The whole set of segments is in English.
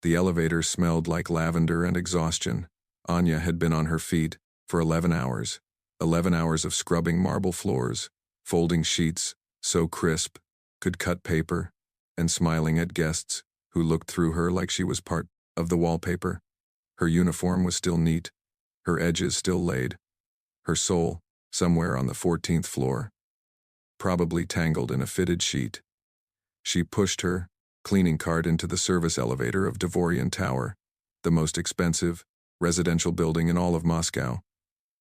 The elevator smelled like lavender and exhaustion. Anya had been on her feet for 11 hours. 11 hours of scrubbing marble floors, folding sheets so crisp could cut paper, and smiling at guests who looked through her like she was part of the wallpaper. Her uniform was still neat, her edges still laid, her soul somewhere on the 14th floor, probably tangled in a fitted sheet. She pushed her cleaning cart into the service elevator of Dvorian Tower, the most expensive residential building in all of Moscow,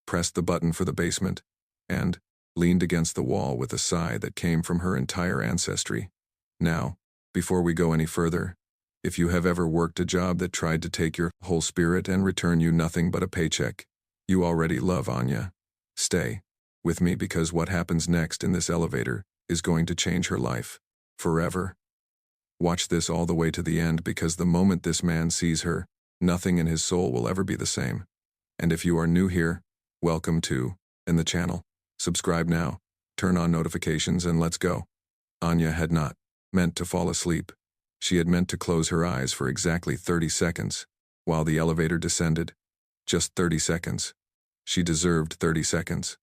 pressed the button for the basement, and leaned against the wall with a sigh that came from her entire ancestry. Now, before we go any further, if you have ever worked a job that tried to take your whole spirit and return you nothing but a paycheck, you already love Anya. Stay with me because what happens next in this elevator is going to change her life forever. Watch this all the way to the end because the moment this man sees her, nothing in his soul will ever be the same. And if you are new here, welcome to the channel. Subscribe now, turn on notifications, and let's go. Anya had not meant to fall asleep. She had meant to close her eyes for exactly 30 seconds while the elevator descended. Just 30 seconds. She deserved 30 seconds.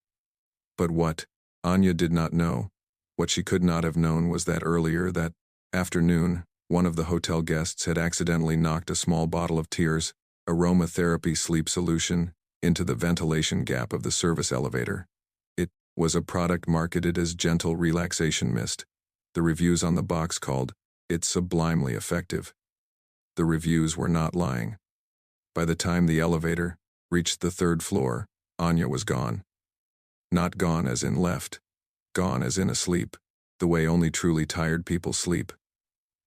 But what Anya did not know, what she could not have known, was that earlier that afternoon, one of the hotel guests had accidentally knocked a small bottle of Tears aromatherapy sleep solution into the ventilation gap of the service elevator. It was a product marketed as gentle relaxation mist. The reviews on the box called it sublimely effective. The reviews were not lying. By the time the elevator reached the 3rd floor, Anya was gone. Not gone as in left, gone as in asleep, the way only truly tired people sleep.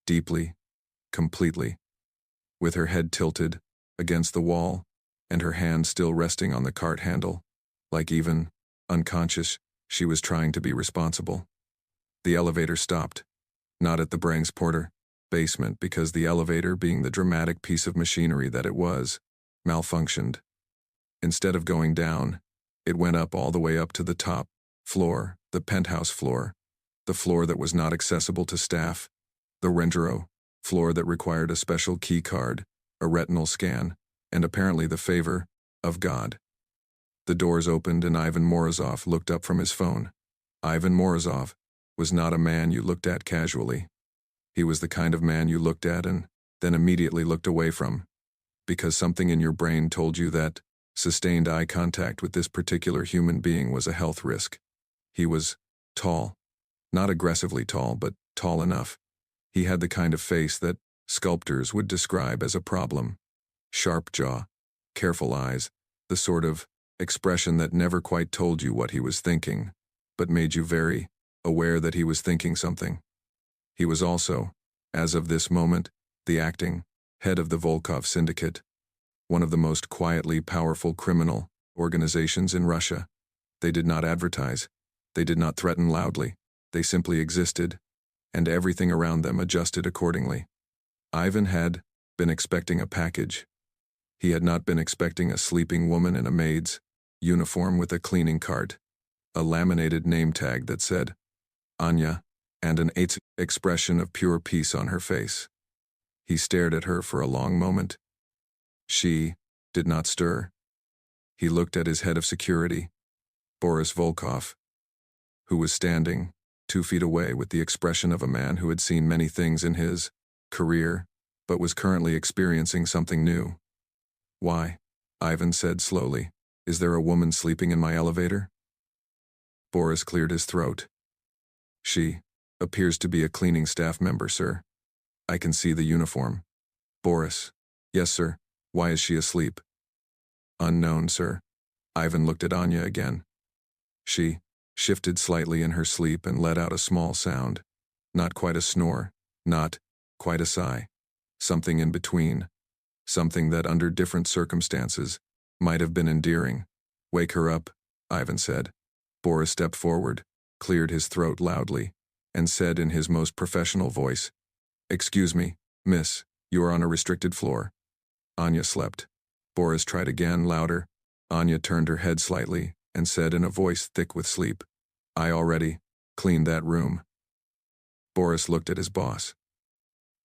Deeply, completely, with her head tilted against the wall and her hand still resting on the cart handle, like even unconscious, she was trying to be responsible. The elevator stopped, not at the Porter basement because the elevator, being the dramatic piece of machinery that it was, malfunctioned. Instead of going down, it went up all the way up to the top floor, the penthouse floor, the floor that was not accessible to staff, the Rendero floor that required a special key card, a retinal scan, and apparently the favor of God. The doors opened and Ivan Morozov looked up from his phone. Ivan Morozov was not a man you looked at casually. He was the kind of man you looked at and then immediately looked away from, because something in your brain told you that sustained eye contact with this particular human being was a health risk. He was tall, not aggressively tall, but tall enough. He had the kind of face that sculptors would describe as a problem. Sharp jaw, careful eyes, the sort of expression that never quite told you what he was thinking, but made you very aware that he was thinking something. He was also, as of this moment, the acting head of the Volkov Syndicate, one of the most quietly powerful criminal organizations in Russia. They did not advertise. They did not threaten loudly. They simply existed, and everything around them adjusted accordingly. Ivan had been expecting a package. He had not been expecting a sleeping woman in a maid's uniform with a cleaning cart, a laminated name tag that said Anya, and an expression of pure peace on her face. He stared at her for a long moment. She did not stir. He looked at his head of security, Boris Volkov, who was standing 2 feet away with the expression of a man who had seen many things in his career, but was currently experiencing something new. "Why?" Ivan said slowly. "Is there a woman sleeping in my elevator?" Boris cleared his throat. "She appears to be a cleaning staff member, sir. I can see the uniform." Boris: "Yes, sir. Why is she asleep?" "Unknown, sir." Ivan looked at Anya again. She shifted slightly in her sleep and let out a small sound. Not quite a snore, not quite a sigh. Something in between. Something that under different circumstances might have been endearing. "Wake her up," Ivan said. Boris stepped forward, cleared his throat loudly, and said in his most professional voice, "Excuse me, miss, you are on a restricted floor." Anya slept. Boris tried again, louder. Anya turned her head slightly and said in a voice thick with sleep, "I already cleaned that room." Boris looked at his boss.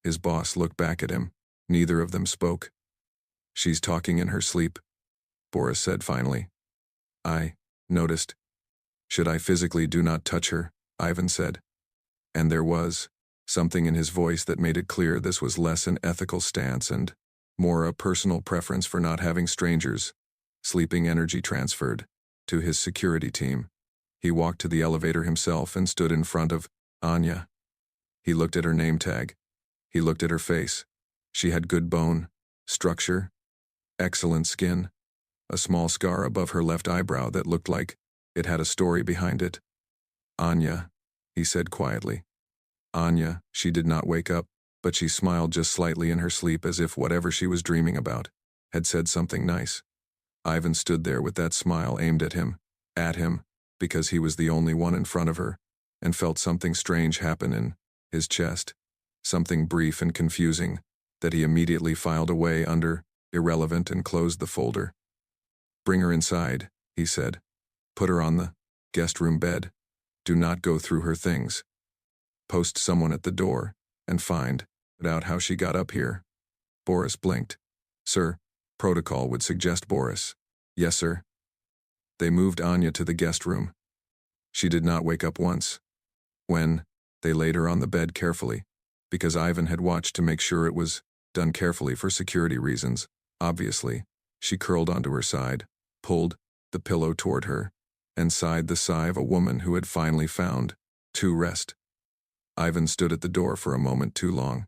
His boss looked back at him. Neither of them spoke. She's talking in her sleep, Boris said finally. I noticed. Should I physically do not touch her, Ivan said. And there was something in his voice that made it clear this was less an ethical stance and more a personal preference for not having strangers, sleeping energy transferred, to his security team. He walked to the elevator himself and stood in front of Anya. He looked at her name tag. He looked at her face. She had good bone, structure, excellent skin, a small scar above her left eyebrow that looked like it had a story behind it. Anya, he said quietly. Anya, she did not wake up, but she smiled just slightly in her sleep as if whatever she was dreaming about had said something nice. Ivan stood there with that smile aimed at him, because he was the only one in front of her, and felt something strange happen in his chest, something brief and confusing, that he immediately filed away under irrelevant and closed the folder. Bring her inside, he said. Put her on the guest room bed. Do not go through her things. Post someone at the door, and find out how she got up here. Boris blinked. Sir, protocol would suggest Boris. Yes, sir. They moved Anya to the guest room. She did not wake up once. When they laid her on the bed carefully, because Ivan had watched to make sure it was done carefully for security reasons, obviously, she curled onto her side, pulled the pillow toward her, and sighed the sigh of a woman who had finally found to rest. Ivan stood at the door for a moment too long.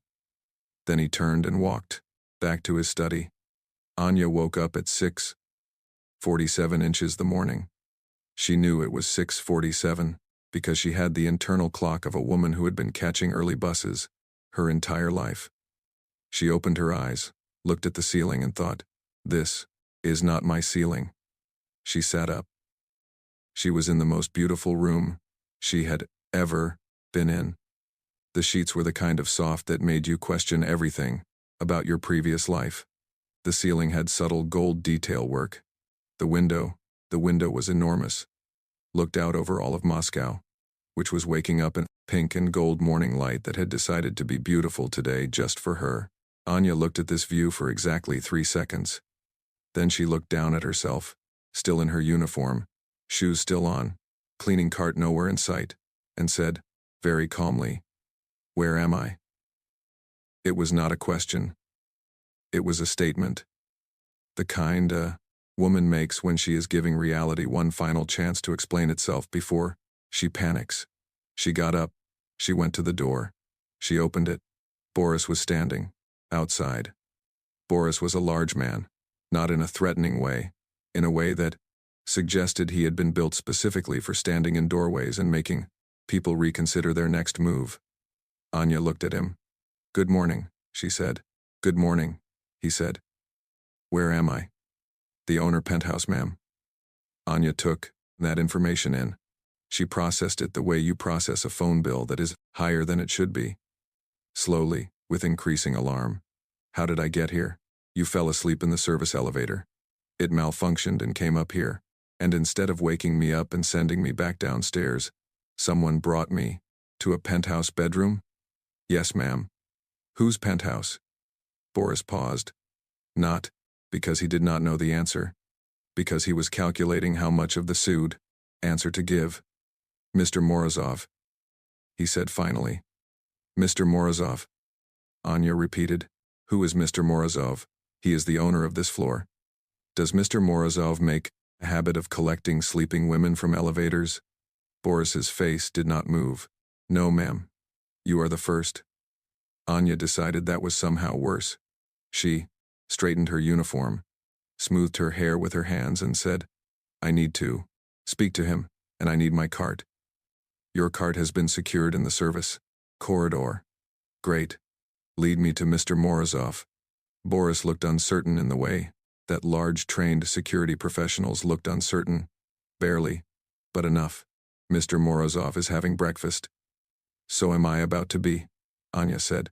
Then he turned and walked back to his study. Anya woke up at 6:47 inches the morning. She knew it was 6:47 because she had the internal clock of a woman who had been catching early buses her entire life. She opened her eyes, looked at the ceiling and thought, this is not my ceiling. She sat up. She was in the most beautiful room she had ever been in. The sheets were the kind of soft that made you question everything about your previous life. The ceiling had subtle gold detail work. The window was enormous, looked out over all of Moscow, which was waking up in pink and gold morning light that had decided to be beautiful today just for her. Anya looked at this view for exactly 3 seconds. Then she looked down at herself, still in her uniform, shoes still on, cleaning cart nowhere in sight, and said, very calmly, where am I? It was not a question. It was a statement. The kind a woman makes when she is giving reality one final chance to explain itself before she panics. She got up. She went to the door. She opened it. Boris was standing outside. Boris was a large man, not in a threatening way, in a way that suggested he had been built specifically for standing in doorways and making people reconsider their next move. Anya looked at him. Good morning, she said. Good morning, he said. Where am I? The owner penthouse, ma'am. Anya took that information in. She processed it the way you process a phone bill that is higher than it should be. Slowly, with increasing alarm. How did I get here? You fell asleep in the service elevator. It malfunctioned and came up here. And instead of waking me up and sending me back downstairs, someone brought me to a penthouse bedroom? Yes, ma'am. Whose penthouse? Boris paused. Not because he did not know the answer, because he was calculating how much of the sued answer to give. Mr. Morozov, he said finally. Mr. Morozov, Anya repeated. Who is Mr. Morozov? He is the owner of this floor. Does Mr. Morozov make a habit of collecting sleeping women from elevators? Boris's face did not move. No, ma'am. You are the first. Anya decided that was somehow worse. She straightened her uniform, smoothed her hair with her hands and said, I need to speak to him, and I need my cart. Your cart has been secured in the service corridor. Great. Lead me to Mr. Morozov. Boris looked uncertain in the way that large trained security professionals looked uncertain. Barely, but enough. Mr. Morozov is having breakfast. So am I about to be, Anya said.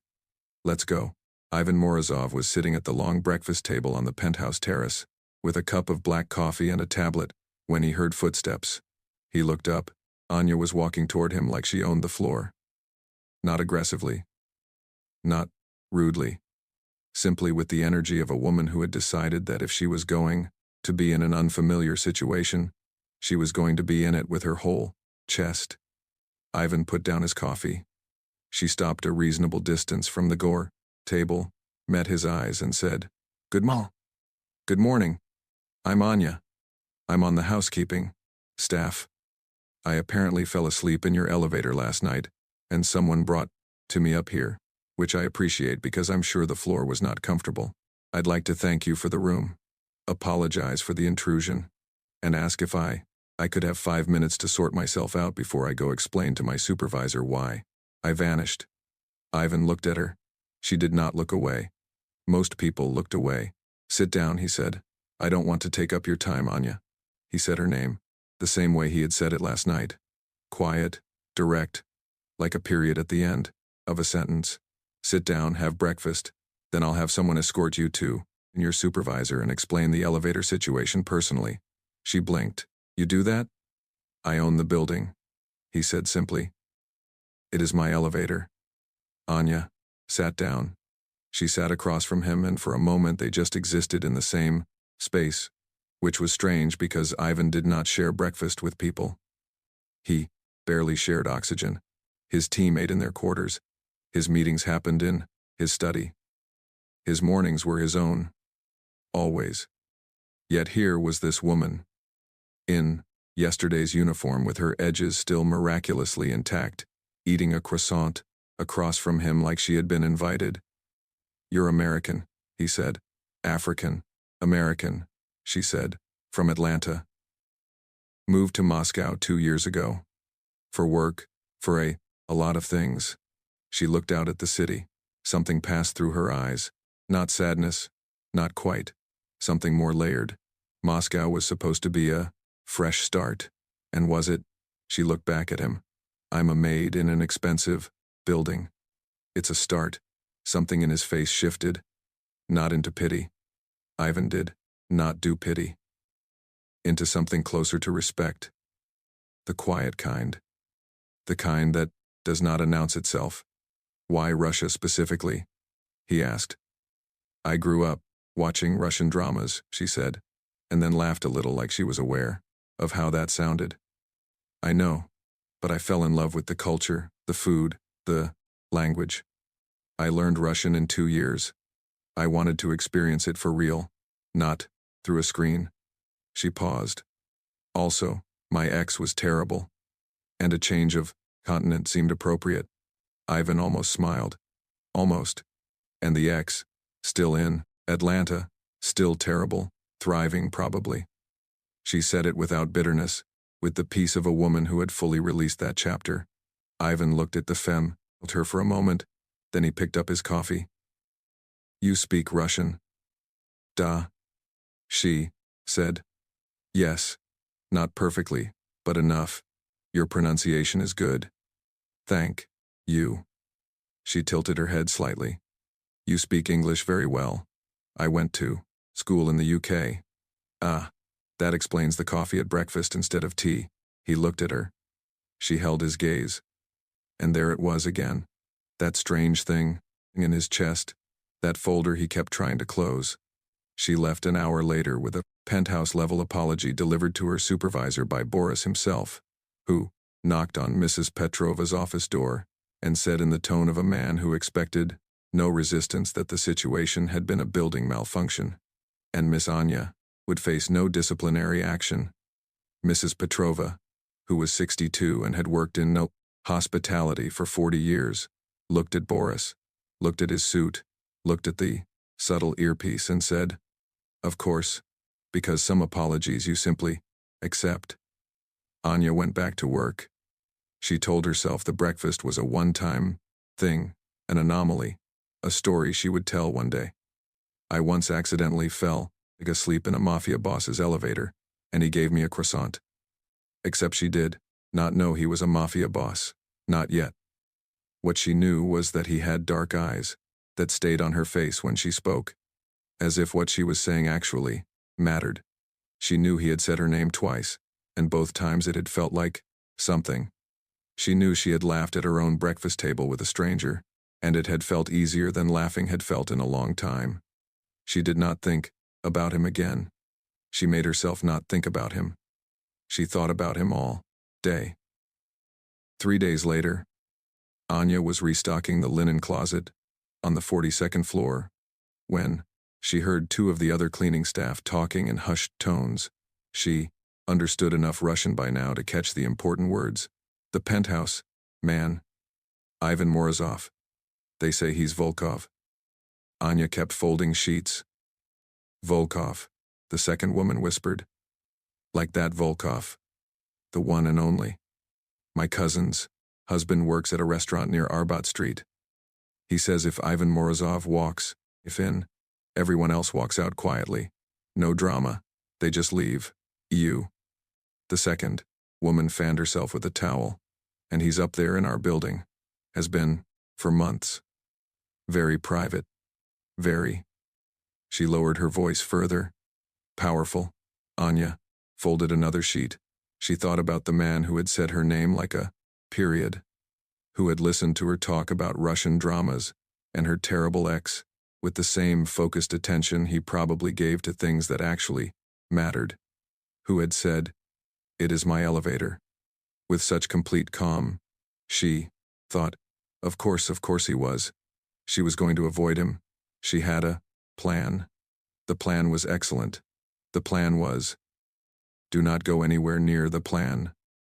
Let's go. Ivan Morozov was sitting at the long breakfast table on the penthouse terrace, with a cup of black coffee and a tablet, when he heard footsteps. He looked up. Anya was walking toward him like she owned the floor. Not aggressively. Not rudely. simply with the energy of a woman who had decided that if she was going to be in an unfamiliar situation, she was going to be in it with her whole chest. Ivan put down his coffee. She stopped a reasonable distance from the gore table, met his eyes and said, Good morning. I'm Anya. I'm on the housekeeping staff. I apparently fell asleep in your elevator last night, and someone brought to me up here, which I appreciate because I'm sure the floor was not comfortable. I'd like to thank you for the room, apologize for the intrusion, and ask if I could have 5 minutes to sort myself out before I go explain to my supervisor why I vanished. Ivan looked at her. She did not look away. Most people looked away. Sit down, he said. I don't want to take up your time, Anya. He said her name, the same way he had said it last night. Quiet, direct, like a period at the end of a sentence. Sit down, have breakfast, then I'll have someone escort you to your supervisor and explain the elevator situation personally. She blinked. You do that? I own the building, he said simply. It is my elevator. Anya sat down. She sat across from him, and for a moment they just existed in the same space, which was strange because Ivan did not share breakfast with people. He barely shared oxygen. His team ate in their quarters. His meetings happened in his study. His mornings were his own. Always. Yet here was this woman, in yesterday's uniform with her edges still miraculously intact, eating a croissant across from him like she had been invited. You're American, he said. African, American, she said, from Atlanta. Moved to Moscow 2 years ago. For work, for a lot of things. She looked out at the city. Something passed through her eyes. Not sadness, not quite. Something more layered. Moscow was supposed to be a fresh start. And was it? She looked back at him. I'm a maid in an expensive building. It's a start. Something in his face shifted. Not into pity. Ivan did not do pity. Into something closer to respect. The quiet kind. The kind that does not announce itself. Why Russia specifically? He asked. I grew up watching Russian dramas, she said, and then laughed a little like she was aware of how that sounded. I know, but I fell in love with the culture, the food, the language. I learned Russian in 2 years. I wanted to experience it for real, not through a screen. She paused. Also, my ex was terrible, and a change of continent seemed appropriate. Ivan almost smiled. Almost. And the ex, still in Atlanta, still terrible, thriving probably. She said it without bitterness, with the peace of a woman who had fully released that chapter. Ivan looked at the femme, held her for a moment, then he picked up his coffee. You speak Russian? Da. She said. Yes. Not perfectly, but enough. Your pronunciation is good. Thank you. She tilted her head slightly. You speak English very well. I went to school in the UK. Ah, that explains the coffee at breakfast instead of tea. He looked at her. She held his gaze. And there it was again. That strange thing in his chest, that folder he kept trying to close. She left an hour later with a penthouse-level apology delivered to her supervisor by Boris himself, who knocked on Mrs. Petrova's office door and said in the tone of a man who expected no resistance that the situation had been a building malfunction, and Miss Anya would face no disciplinary action. Mrs. Petrova, who was 62 and had worked in hospitality for 40 years, looked at Boris, looked at his suit, looked at the subtle earpiece and said, Of course, because some apologies you simply accept. Anya went back to work. She told herself the breakfast was a one-time thing, an anomaly, a story she would tell one day. I once accidentally fell asleep in a Mafia boss's elevator, and he gave me a croissant. Except she did not know he was a Mafia boss, not yet. What she knew was that he had dark eyes that stayed on her face when she spoke, as if what she was saying actually mattered. She knew he had said her name twice, and both times it had felt like something. She knew she had laughed at her own breakfast table with a stranger, and it had felt easier than laughing had felt in a long time. She did not think about him again. She made herself not think about him. She thought about him all day. 3 days later, Anya was restocking the linen closet on the 42nd floor when she heard two of the other cleaning staff talking in hushed tones. She understood enough Russian by now to catch the important words. The penthouse, man. Ivan Morozov. They say he's Volkov. Anya kept folding sheets. Volkov, the second woman whispered. Like that Volkov. The one and only. My cousin's husband works at a restaurant near Arbat Street. He says if Ivan Morozov walks, everyone else walks out quietly. No drama. They just leave. You. The second woman fanned herself with a towel. And he's up there in our building. Has been, for months. Very private. Very. She lowered her voice further. Powerful. Anya folded another sheet. She thought about the man who had said her name like a period, who had listened to her talk about Russian dramas and her terrible ex with the same focused attention he probably gave to things that actually mattered, who had said, "It is my elevator," with such complete calm. She thought, of course he was. She was going to avoid him. She had a plan. The plan was excellent. The plan was, do not go anywhere near the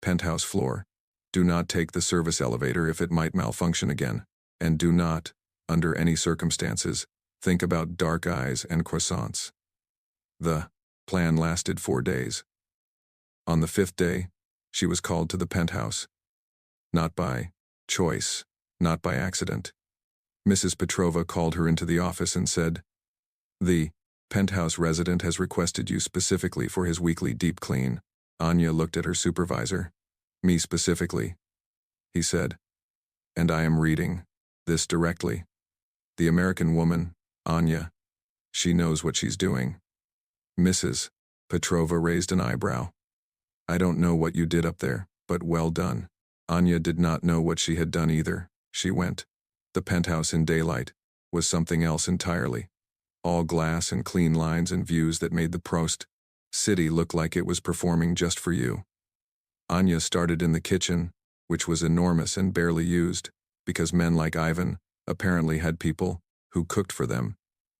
penthouse floor. Do not take the service elevator if it might malfunction again. And do not, under any circumstances, think about dark eyes and croissants. The plan lasted 4 days. On the 5th day, she was called to the penthouse. Not by choice, not by accident. Mrs. Petrova called her into the office and said, "The penthouse resident has requested you specifically for his weekly deep clean." Anya looked at her supervisor. "Me specifically," he said. "And I am reading this directly. The American woman, Anya, she knows what she's doing." Mrs. Petrova raised an eyebrow. "I don't know what you did up there, but well done." Anya did not know what she had done either. She went. The penthouse in daylight was something else entirely. All glass and clean lines and views that made the Prost city look like it was performing just for you. Anya started in the kitchen, which was enormous and barely used, because men like Ivan apparently had people who cooked for them,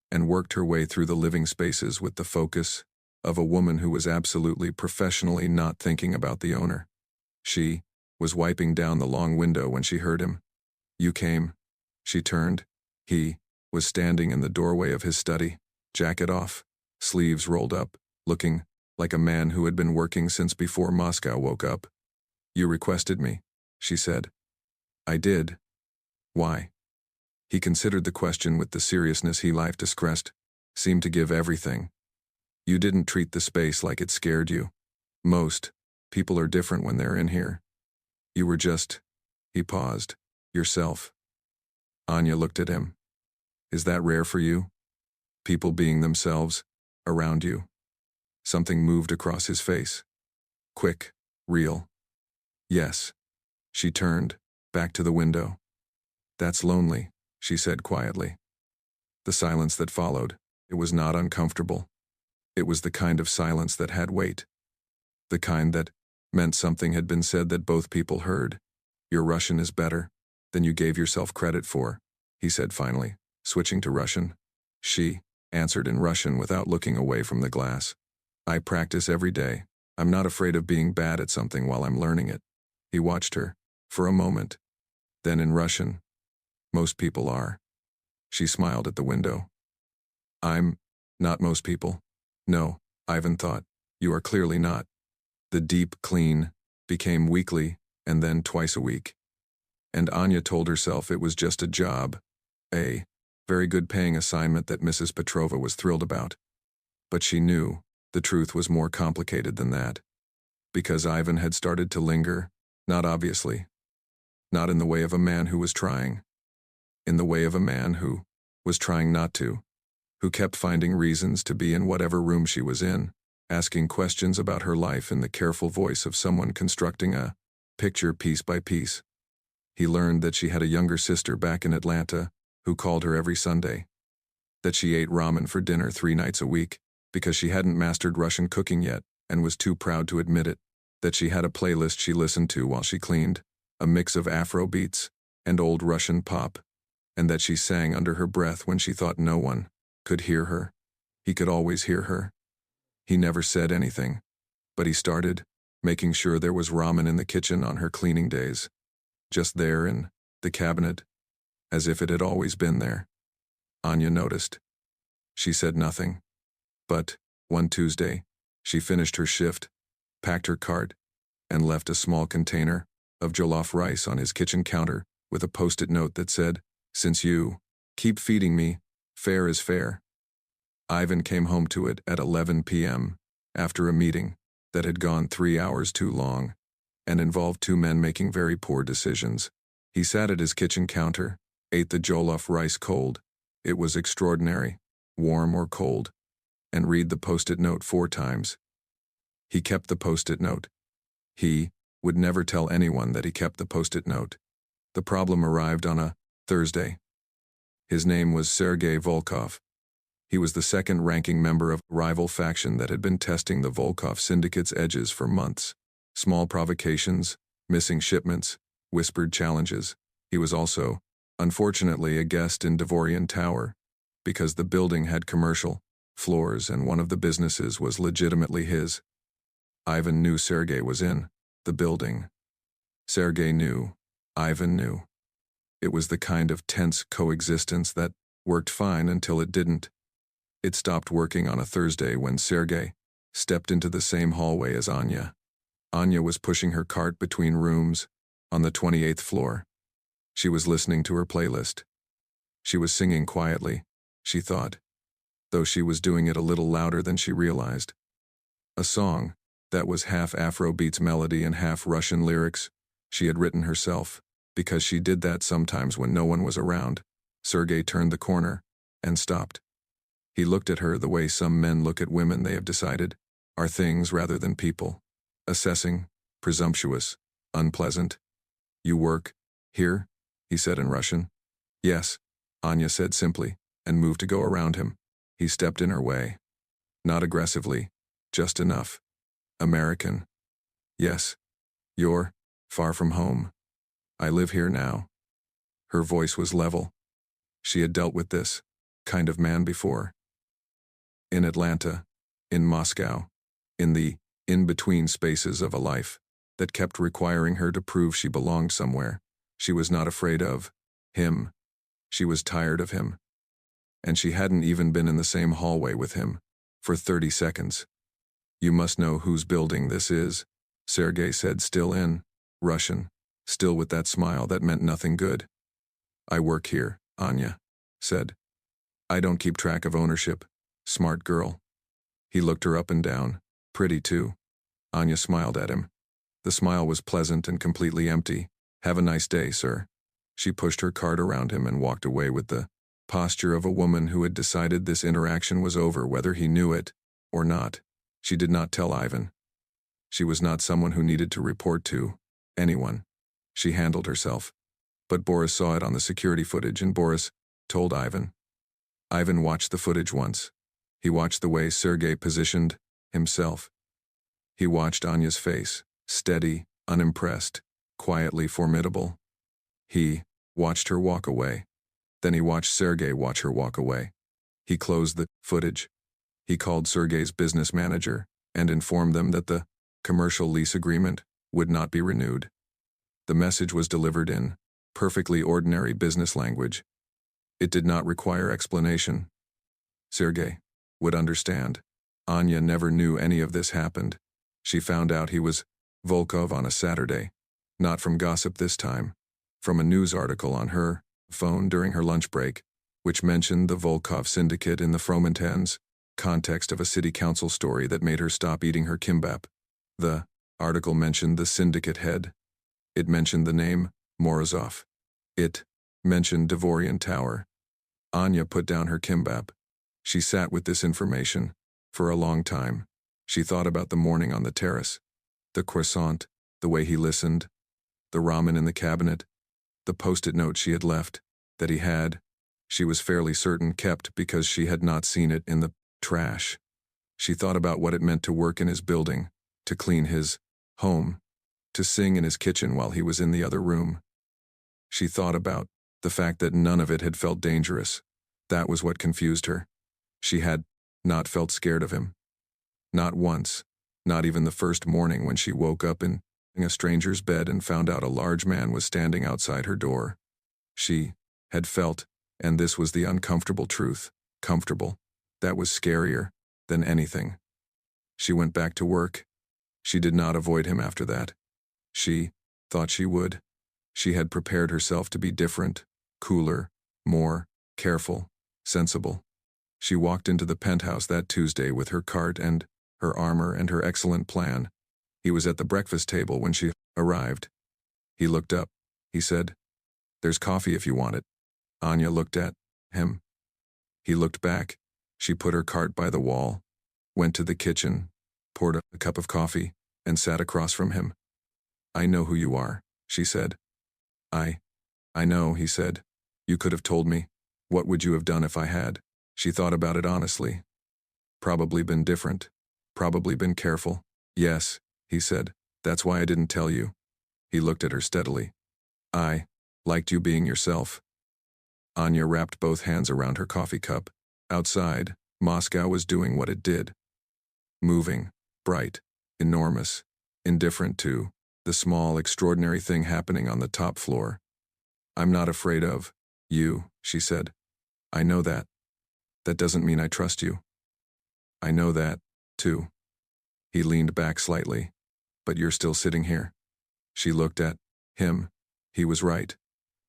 and worked her way through the living spaces with the focus of a woman who was absolutely professionally not thinking about the owner. She was wiping down the long window when she heard him. "You came." She turned. He was standing in the doorway of his study, jacket off, sleeves rolled up, looking like a man who had been working since before Moscow woke up. "You requested me," she said. "I did. Why?" He considered the question with the seriousness he liked to express, seemed to give everything. "You didn't treat the space like it scared you. Most people are different when they're in here. You were just," he paused, "yourself." Anya looked at him. "Is that rare for you? People being themselves, around you?" Something moved across his face. Quick, real. "Yes." She turned, back to the window. "That's lonely," she said quietly. The silence that followed, it was not uncomfortable. It was the kind of silence that had weight. The kind that meant something had been said that both people heard. "Your Russian is better than you gave yourself credit for," he said finally, switching to Russian. She answered in Russian without looking away from the glass. "I practice every day. I'm not afraid of being bad at something while I'm learning it." He watched her for a moment. Then in Russian, "Most people are." She smiled at the window. "I'm not most people." "No," Ivan thought. "You are clearly not." The deep clean became weekly and then twice a week. And Anya told herself it was just a job, a very good paying assignment that Mrs. Petrova was thrilled about. But she knew the truth was more complicated than that. Because Ivan had started to linger, not obviously. Not in the way of a man who was trying. In the way of a man who was trying not to. Who kept finding reasons to be in whatever room she was in, asking questions about her life in the careful voice of someone constructing a picture piece by piece. He learned that she had a younger sister back in Atlanta who called her every Sunday, that she ate ramen for dinner 3 nights a week because she hadn't mastered Russian cooking yet and was too proud to admit it, that she had a playlist she listened to while she cleaned, a mix of Afro beats and old Russian pop, and that she sang under her breath when she thought no one could hear her. He could always hear her. He never said anything, but he started making sure there was ramen in the kitchen on her cleaning days, just there in the cabinet, as if it had always been there. Anya noticed. She said nothing. But, one Tuesday, she finished her shift, packed her cart, and left a small container of jollof rice on his kitchen counter with a post-it note that said, "Since you keep feeding me, fair is fair." Ivan came home to it at 11 p.m. after a meeting that had gone 3 hours too long and involved 2 men making very poor decisions. He sat at his kitchen counter, ate the jollof rice cold. It was extraordinary, warm or cold, and read the post-it note 4 times. He kept the post-it note. He would never tell anyone that he kept the post-it note. The problem arrived on a Thursday. His name was Sergei Volkov. He was the second-ranking member of a rival faction that had been testing the Volkov syndicate's edges for months. Small provocations, missing shipments, whispered challenges. He was also, unfortunately, a guest in Dvorian Tower, because the building had commercial floors and one of the businesses was legitimately his. Ivan knew Sergei was in the building. Sergei knew. Ivan knew. It was the kind of tense coexistence that worked fine until it didn't. It stopped working on a Thursday when Sergei stepped into the same hallway as Anya. Anya was pushing her cart between rooms on the 28th floor. She was listening to her playlist. She was singing quietly, she thought, though she was doing it a little louder than she realized. A song that was half Afrobeats melody and half Russian lyrics she had written herself, because she did that sometimes when no one was around. Sergei turned the corner and stopped. He looked at her the way some men look at women they have decided are things rather than people. Assessing, presumptuous, unpleasant. "You work here?" he said in Russian. "Yes," Anya said simply, and moved to go around him. He stepped in her way. Not aggressively, just enough. "American." "Yes. You're far from home." "I live here now." Her voice was level. She had dealt with this kind of man before. In Atlanta, in Moscow, in the in-between spaces of a life that kept requiring her to prove she belonged somewhere. She was not afraid of him. She was tired of him. And she hadn't even been in the same hallway with him for 30 seconds. "You must know whose building this is," Sergei said, still in Russian, still with that smile that meant nothing good. "I work here," Anya said. "I don't keep track of ownership. Smart girl." He looked her up and down. Pretty too. Anya smiled at him. The smile was pleasant and completely empty. "Have a nice day, sir." She pushed her cart around him and walked away with the posture of a woman who had decided this interaction was over whether he knew it or not. She did not tell Ivan. She was not someone who needed to report to anyone. She handled herself. But Boris saw it on the security footage and Boris told Ivan. Ivan watched the footage once. He watched the way Sergei positioned himself. He watched Anya's face, steady, unimpressed, quietly formidable. He watched her walk away. Then he watched Sergei watch her walk away. He closed the footage. He called Sergei's business manager and informed them that the commercial lease agreement would not be renewed. The message was delivered in perfectly ordinary business language. It did not require explanation. Sergei would understand. Anya never knew any of this happened. She found out he was Volkov on a Saturday, not from gossip this time, from a news article on her phone during her lunch break, which mentioned the Volkov syndicate in the Fromentens context of a city council story that made her stop eating her kimbap. The article mentioned the syndicate head. It mentioned the name Morozov. It mentioned Dvorian Tower. Anya put down her kimbap. She sat with this information for a long time. She thought about the morning on the terrace, the croissant, the way he listened, the ramen in the cabinet, The post-it note she had left, that he had, she was fairly certain kept because she had not seen it in the trash. She thought about what it meant to work in his building, to clean his home, to sing in his kitchen while he was in the other room. She thought about the fact that none of it had felt dangerous. That was what confused her. She had not felt scared of him. Not once, not even the first morning when she woke up in a stranger's bed and found out a large man was standing outside her door. She had felt, and this was the uncomfortable truth, comfortable. That was scarier than anything. She went back to work. She did not avoid him after that. She thought she would. She had prepared herself to be different, cooler, more careful, sensible. She walked into the penthouse that Tuesday with her cart and her armor and her excellent plan. He was at the breakfast table when she arrived. He looked up. He said, "There's coffee if you want it." Anya looked at him. He looked back. She put her cart by the wall, went to the kitchen, poured a cup of coffee, and sat across from him. "I know who you are," she said. I know," he said. "You could have told me. What would you have done if I had?" She thought about it honestly. Probably been different. Probably been careful. "Yes," he said. "That's why I didn't tell you." He looked at her steadily. "I liked you being yourself." Anya wrapped both hands around her coffee cup. Outside, Moscow was doing what it did. Moving, bright, enormous, indifferent to the small, extraordinary thing happening on the top floor. "I'm not afraid of you," she said. "I know that. That doesn't mean I trust you." "I know that, too." He leaned back slightly. "But you're still sitting here." She looked at him. He was right.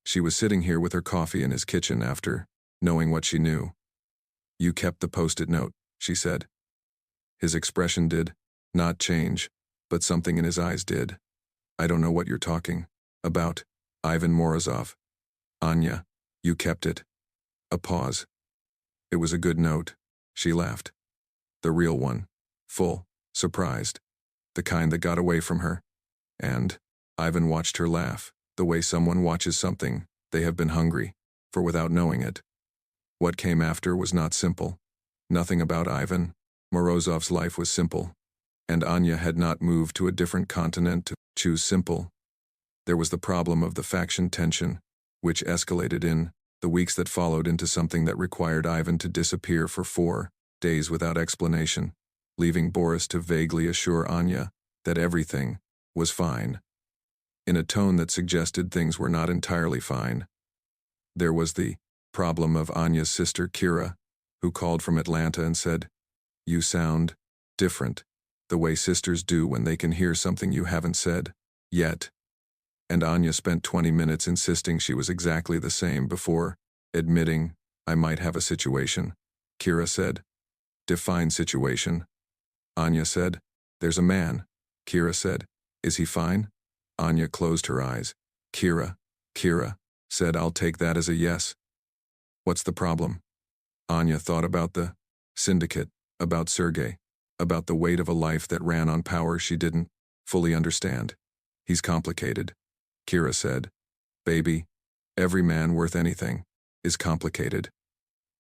She was sitting here with her coffee in his kitchen after knowing what she knew. "You kept the post-it note," she said. His expression did not change, but something in his eyes did. "I don't know what you're talking about, Ivan Morozov." "Anya, you kept it." A pause. "It was a good note." She laughed. "The real one. Full, surprised. The kind that got away from her." And Ivan watched her laugh, the way someone watches something they have been hungry for without knowing it. What came after was not simple. Nothing about Ivan Morozov's life was simple, and Anya had not moved to a different continent to choose simple. There was the problem of the faction tension, which escalated in the weeks that followed into something that required Ivan to disappear for 4 days without explanation, leaving Boris to vaguely assure Anya that everything was fine, in a tone that suggested things were not entirely fine. There was the problem of Anya's sister Kira, who called from Atlanta and said, "You sound different, the way sisters do when they can hear something you haven't said yet." And Anya spent 20 minutes insisting she was exactly the same before admitting, "I might have a situation." Kira said, "Define situation." Anya said, "There's a man." Kira said, "Is he fine?" Anya closed her eyes. Kira said, "I'll take that as a yes." "What's the problem?" Anya thought about the syndicate, about Sergei, about the weight of a life that ran on power she didn't fully understand. "He's complicated," Kira said. "Baby, every man worth anything is complicated."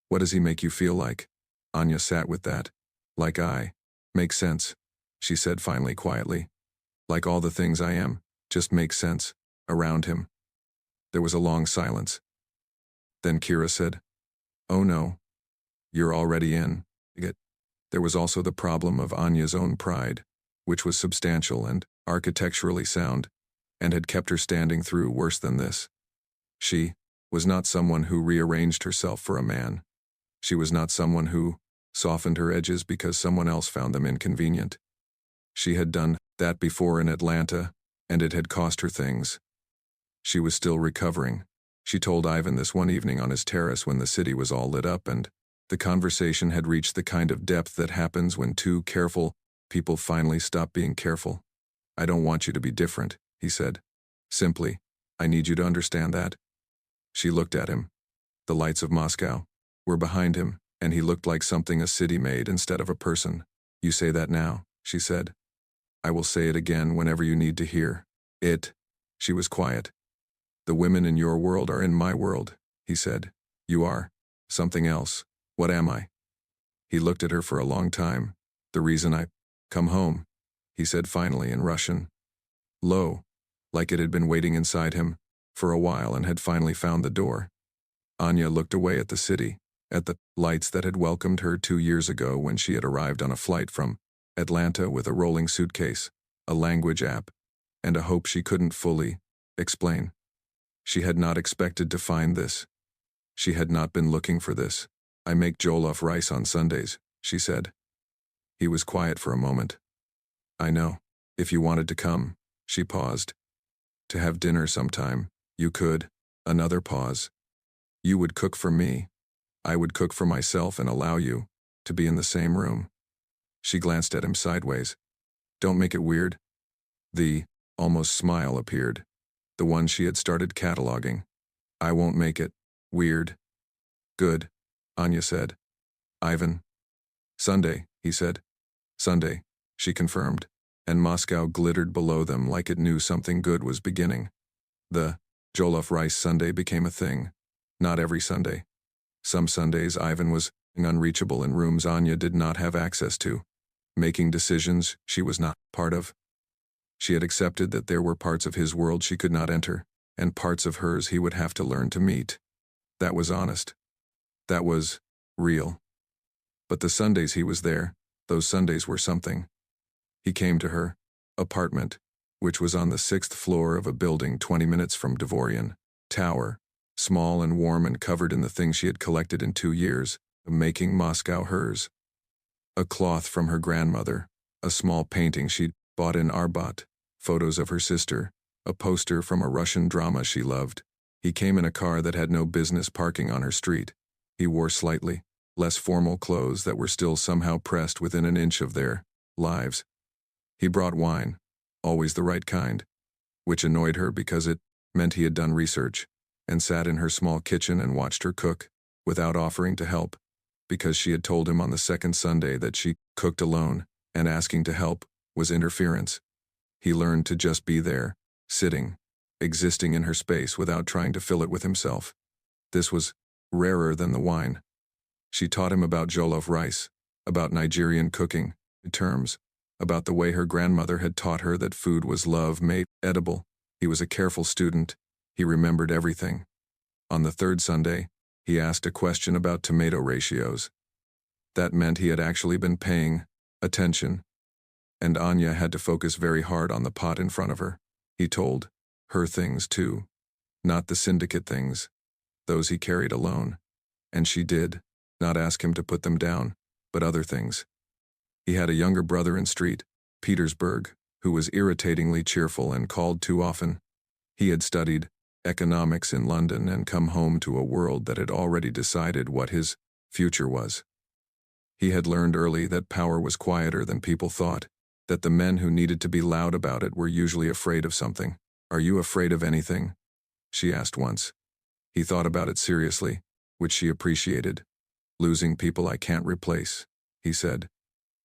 "What does he make you feel like?" Anya sat with that. "Like I make sense," she said finally quietly. "Like all the things I am, just make sense around him." There was a long silence. Then Kira said, "Oh no, you're already in it." There was also the problem of Anya's own pride, which was substantial and architecturally sound, and had kept her standing through worse than this. She was not someone who rearranged herself for a man. She was not someone who softened her edges because someone else found them inconvenient. She had done that before in Atlanta, and it had cost her things. She was still recovering. She told Ivan this one evening on his terrace when the city was all lit up, and the conversation had reached the kind of depth that happens when two careful people finally stop being careful. "I don't want you to be different," he said. "Simply, I need you to understand that." She looked at him. The lights of Moscow were behind him, and he looked like something a city made instead of a person. "You say that now," she said. "I will say it again whenever you need to hear it." She was quiet. The women in your world are in my world, he said. You are something else. What am I? He looked at her for a long time. The reason I come home, he said finally in Russian. Low, like it had been waiting inside him for a while and had finally found the door. Anya looked away at the city, at the lights that had welcomed her 2 years ago when she had arrived on a flight from Atlanta with a rolling suitcase, a language app, and a hope she couldn't fully explain. She had not expected to find this. She had not been looking for this. I make jollof rice on Sundays, she said. He was quiet for a moment. I know. If you wanted to come, she paused. To have dinner sometime, you could. Another pause. You would cook for me. I would cook for myself and allow you to be in the same room. She glanced at him sideways. Don't make it weird. The almost smile appeared, the one she had started cataloging. I won't make it weird. Good, Anya said. Ivan. Sunday, he said. Sunday, she confirmed, and Moscow glittered below them like it knew something good was beginning. The jollof rice Sunday became a thing. Not every Sunday. Some Sundays Ivan was unreachable in rooms Anya did not have access to, making decisions she was not part of. She had accepted that there were parts of his world she could not enter, and parts of hers he would have to learn to meet. That was honest. That was real. But the Sundays he was there, those Sundays were something. He came to her apartment, which was on the 6th floor of a building 20 minutes from Dvorian Tower, small and warm and covered in the things she had collected in 2 years, making Moscow hers. A cloth from her grandmother, a small painting she'd bought in Arbat, photos of her sister, a poster from a Russian drama she loved. He came in a car that had no business parking on her street. He wore slightly less formal clothes that were still somehow pressed within an inch of their lives. He brought wine, always the right kind, which annoyed her because it meant he had done research, and sat in her small kitchen and watched her cook, without offering to help, because she had told him on the second Sunday that she cooked alone, and asking to help was interference. He learned to just be there, sitting, existing in her space without trying to fill it with himself. This was rarer than the wine. She taught him about jollof rice, about Nigerian cooking terms, about the way her grandmother had taught her that food was love made edible. He was a careful student. He remembered everything. On the third Sunday, he asked a question about tomato ratios. That meant he had actually been paying attention, and Anya had to focus very hard on the pot in front of her. He told her things too, not the syndicate things, those he carried alone, and she did not ask him to put them down, but other things. He had a younger brother in St. Petersburg, who was irritatingly cheerful and called too often. He had studied economics in London and come home to a world that had already decided what his future was. He had learned early that power was quieter than people thought, that the men who needed to be loud about it were usually afraid of something. Are you afraid of anything? She asked once. He thought about it seriously, which she appreciated. Losing people I can't replace, he said.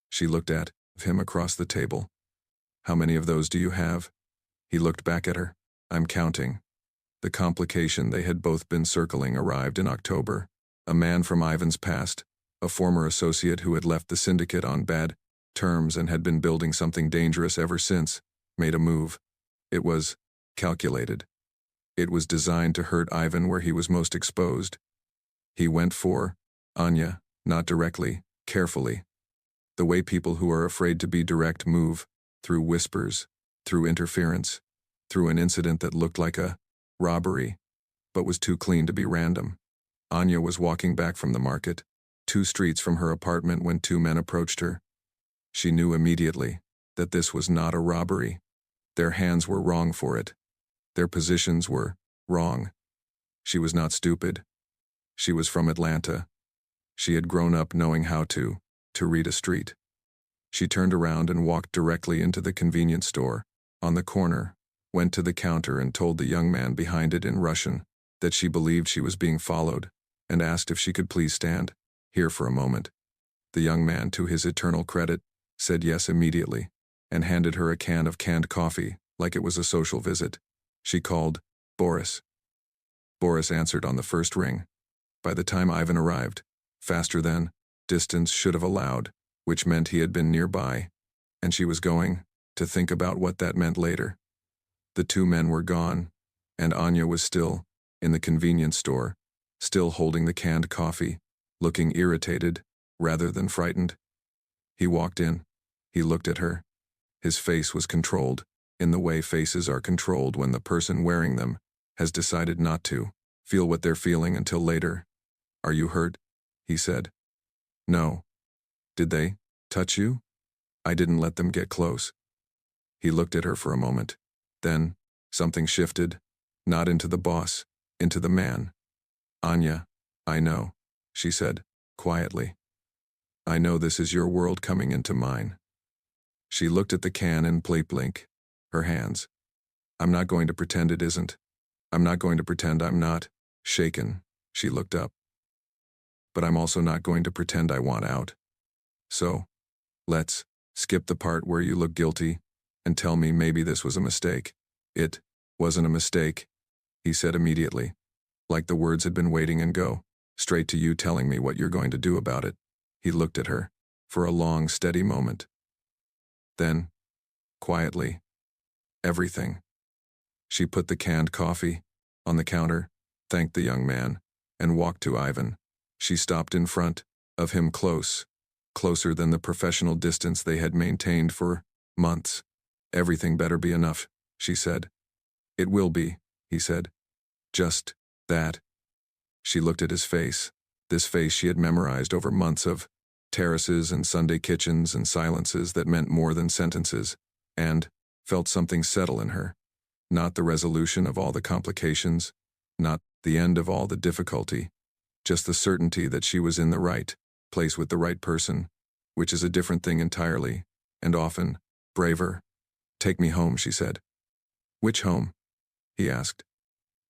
She looked at him across the table. How many of those do you have? He looked back at her. I'm counting. The complication they had both been circling arrived in October. A man from Ivan's past, a former associate who had left the syndicate on bad terms and had been building something dangerous ever since, made a move. It was calculated. It was designed to hurt Ivan where he was most exposed. He went for Anya, not directly, carefully. The way people who are afraid to be direct move, through whispers, through interference, through an incident that looked like a robbery, but was too clean to be random. Anya was walking back from the market, 2 streets from her apartment when 2 men approached her. She knew immediately that this was not a robbery. Their hands were wrong for it. Their positions were wrong. She was not stupid. She was from Atlanta. She had grown up knowing how to read a street. She turned around and walked directly into the convenience store, on the corner, went to the counter and told the young man behind it in Russian that she believed she was being followed, and asked if she could please stand here for a moment. The young man, to his eternal credit, said yes immediately, and handed her a can of canned coffee like it was a social visit. She called Boris, Boris answered on the first ring. By the time Ivan arrived, faster than distance should have allowed, which meant he had been nearby, and she was going to think about what that meant later. The two men were gone, and Anya was still in the convenience store, still holding the canned coffee, looking irritated rather than frightened. He walked in. He looked at her. His face was controlled, in the way faces are controlled when the person wearing them has decided not to feel what they're feeling until later. "Are you hurt?" he said. "No." "Did they touch you?" "I didn't let them get close." He looked at her for a moment. Then, something shifted, not into the boss, into the man. "Anya, I know," she said, quietly. "I know this is your world coming into mine." She looked at the can and blink, her hands. "I'm not going to pretend it isn't. I'm not going to pretend I'm not shaken." She looked up. "But I'm also not going to pretend I want out. So, let's skip the part where you look guilty and tell me maybe this was a mistake." "It wasn't a mistake," he said immediately, like the words had been waiting and go straight to you telling me what you're going to do about it. He looked at her for a long, steady moment. Then, quietly, "Everything." She put the canned coffee on the counter, thanked the young man, and walked to Ivan. She stopped in front of him closer than the professional distance they had maintained for months. "Everything better be enough," she said. "It will be," he said. "Just that." She looked at his face, this face she had memorized over months of terraces and Sunday kitchens and silences that meant more than sentences, and felt something settle in her. Not the resolution of all the complications, not the end of all the difficulty, just the certainty that she was in the right place with the right person, which is a different thing entirely, and often braver. "Take me home," she said. "Which home?" he asked.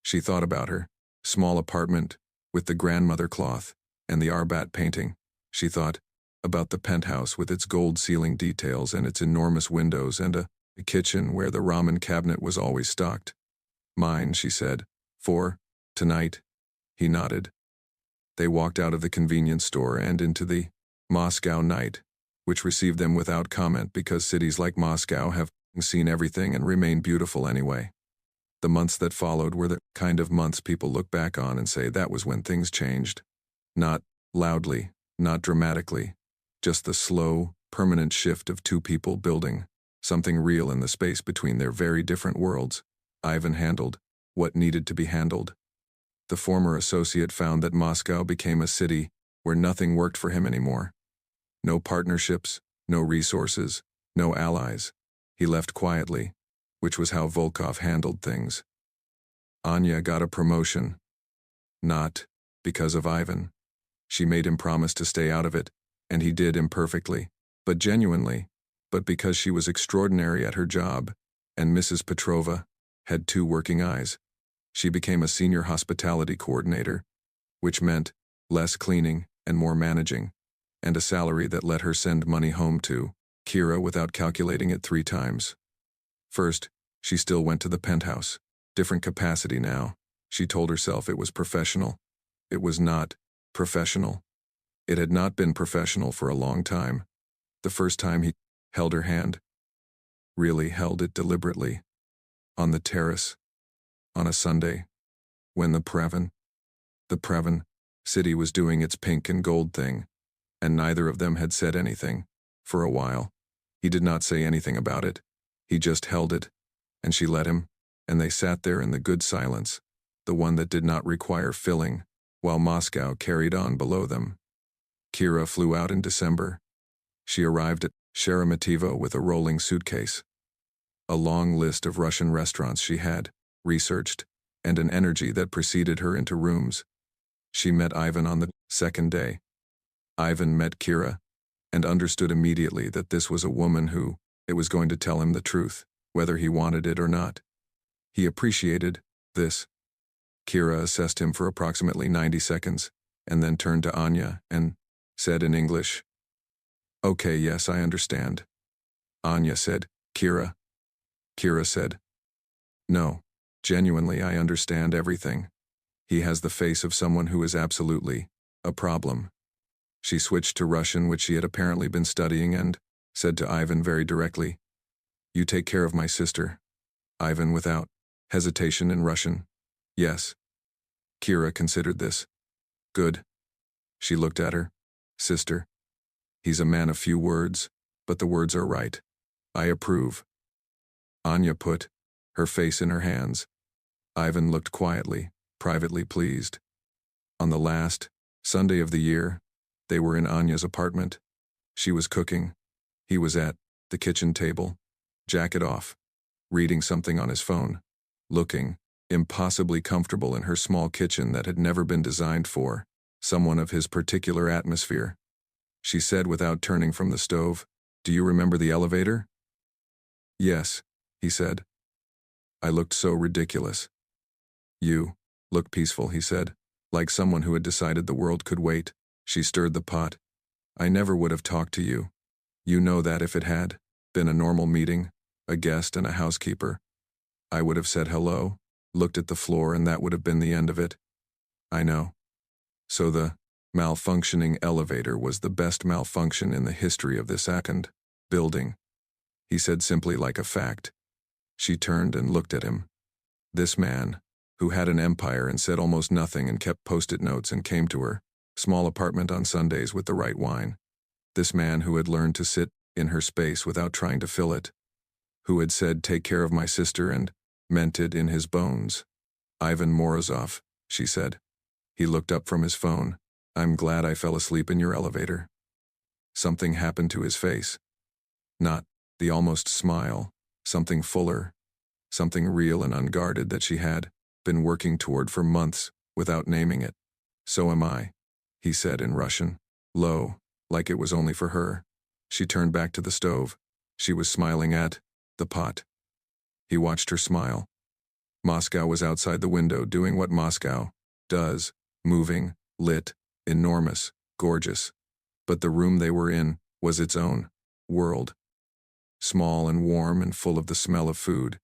She thought about her small apartment with the grandmother cloth and the Arbat painting. She thought about the penthouse with its gold ceiling details and its enormous windows and a kitchen where the ramen cabinet was always stocked. "Mine," she said. "For tonight." He nodded. They walked out of the convenience store and into the Moscow night, which received them without comment because cities like Moscow have seen everything and remain beautiful anyway. The months that followed were the kind of months people look back on and say that was when things changed. Not loudly, not dramatically, just the slow, permanent shift of two people building something real in the space between their very different worlds. Ivan handled what needed to be handled. The former associate found that Moscow became a city where nothing worked for him anymore. No partnerships, no resources, no allies. He left quietly, which was how Volkov handled things. Anya got a promotion. Not because of Ivan. She made him promise to stay out of it, and he did imperfectly, but genuinely, but because she was extraordinary at her job, and Mrs. Petrova had two working eyes. She became a senior hospitality coordinator, which meant less cleaning and more managing, and a salary that let her send money home to Kira without calculating it 3 times. First, she still went to the penthouse. Different capacity now. She told herself it was professional. It was not professional. It had not been professional for a long time. The first time he held her hand, really held it deliberately, on the terrace, on a Sunday, when the Previn city was doing its pink and gold thing, and neither of them had said anything, for a while. He did not say anything about it. He just held it, and she let him, and they sat there in the good silence, the one that did not require filling, while Moscow carried on below them. Kira flew out in December. She arrived at Sheremetyevo with a rolling suitcase. A long list of Russian restaurants she had researched, and an energy that preceded her into rooms. She met Ivan on the second day. Ivan met Kira, and understood immediately that this was a woman who, it was going to tell him the truth, whether he wanted it or not. He appreciated this. Kira assessed him for approximately 90 seconds, and then turned to Anya and said in English, "Okay, yes, I understand." Anya said, "Kira." Kira said, "No, genuinely I understand everything." He has the face of someone who is absolutely a problem. She switched to Russian, which she had apparently been studying, and said to Ivan very directly, "You take care of my sister." Ivan, without hesitation in Russian, "Yes." Kira considered this. "Good." She looked at her. "Sister. He's a man of few words, but the words are right. I approve." Anya put her face in her hands. Ivan looked quietly, privately pleased. On the last Sunday of the year, they were in Anya's apartment. She was cooking. He was at the kitchen table, jacket off, reading something on his phone, looking impossibly comfortable in her small kitchen that had never been designed for someone of his particular atmosphere. She said without turning from the stove, "Do you remember the elevator?" "Yes," he said. "I looked so ridiculous." "You look peaceful," he said, like someone who had decided the world could wait. She stirred the pot. "I never would have talked to you. You know that if it had been a normal meeting, a guest and a housekeeper, I would have said hello, looked at the floor, and that would have been the end of it." "I know." So the malfunctioning elevator was the best malfunction in the history of this second building, he said simply, like a fact. She turned and looked at him. This man, who had an empire and said almost nothing and kept post-it notes and came to her small apartment on Sundays with the right wine. This man who had learned to sit in her space without trying to fill it. Who had said, "Take care of my sister," and meant it in his bones. "Ivan Morozov," she said. He looked up from his phone. "I'm glad I fell asleep in your elevator." Something happened to his face. Not the almost smile, something fuller, something real and unguarded that she had been working toward for months without naming it. "So am I," he said in Russian, low, like it was only for her. She turned back to the stove. She was smiling at the pot. He watched her smile. Moscow was outside the window doing what Moscow does, moving, lit, enormous, gorgeous. But the room they were in was its own world. Small and warm and full of the smell of food,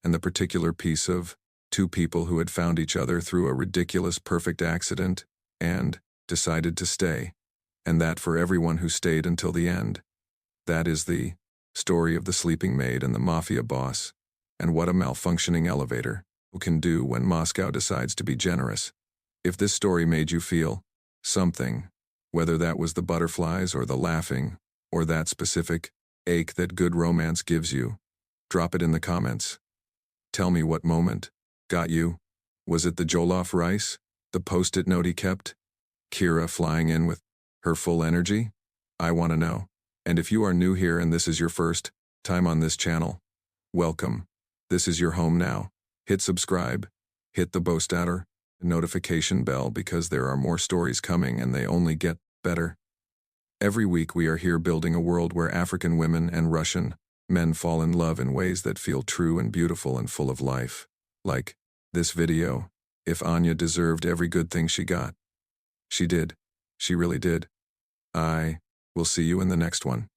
and the particular piece of two people who had found each other through a ridiculous perfect accident and decided to stay, and that for everyone who stayed until the end. That is the story of the sleeping maid and the Mafia boss, and what a malfunctioning elevator can do when Moscow decides to be generous. If this story made you feel something, whether that was the butterflies or the laughing, or that specific ache that good romance gives you, drop it in the comments. Tell me what moment got you. Was it the jollof rice, the post-it note he kept, Kira flying in with her full energy? I want to know. And if you are new here and this is your first time on this channel, welcome. This is your home now. Hit subscribe, hit the Bostatter notification bell, because there are more stories coming and they only get better. Every week we are here building a world where African women and Russian men fall in love in ways that feel true and beautiful and full of life. Like this video. If Anya deserved every good thing she got. She did. She really did. I will see you in the next one.